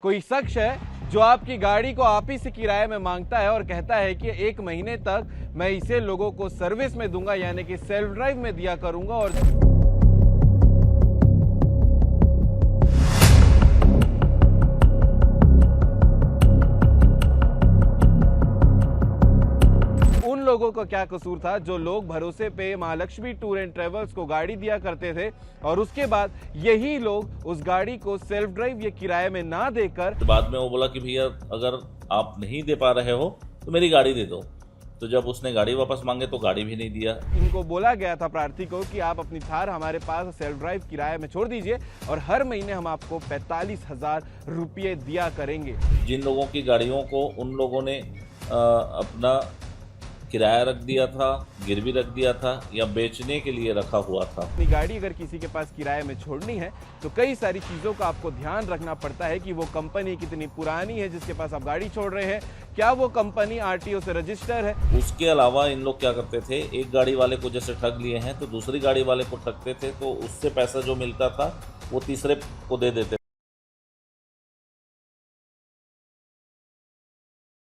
कोई शख्स है जो आपकी गाड़ी को आप ही से किराए में मांगता है और कहता है कि 1 महीने तक मैं इसे लोगों को सर्विस में दूंगा, यानी कि सेल्फ ड्राइव में दिया करूंगा। और उन लोगों का क्या कसूर था जो लोग भरोसे पे महालक्ष्मी टूर एंड ट्रेवल्स को गाड़ी दिया करते थे और उसके बाद यही लोग उस गाड़ी को सेल्फ ड्राइव या किराए में ना देकर बाद में वो बोला कि भैया अगर आप नहीं दे पा रहे हो तो मेरी गाड़ी दे दो। तो जब उसने गाड़ी वापस मांगे तो गाड़ी भी नहीं दिया। इनको बोला गया था प्रार्थी को कि आप अपनी थार हमारे पास सेल्फ ड्राइव किराए में छोड़ दीजिए और हर महीने हम आपको 45,000 रुपये दिया करेंगे। जिन लोगों की गाड़ियों को उन लोगों ने अपना किराया रख दिया था, गिरवी रख दिया था या बेचने के लिए रखा हुआ था। अपनी गाड़ी अगर किसी के पास किराए में छोड़नी है तो कई सारी चीज़ों का आपको ध्यान रखना पड़ता है कि वो कंपनी कितनी पुरानी है जिसके पास आप गाड़ी छोड़ रहे हैं, क्या वो कंपनी आरटीओ से रजिस्टर है। उसके अलावा इन लोग क्या करते थे, एक गाड़ी वाले को जैसे ठग लिए हैं तो दूसरी गाड़ी वाले को ठगते थे, तो उससे पैसा जो मिलता था वो तीसरे को दे देते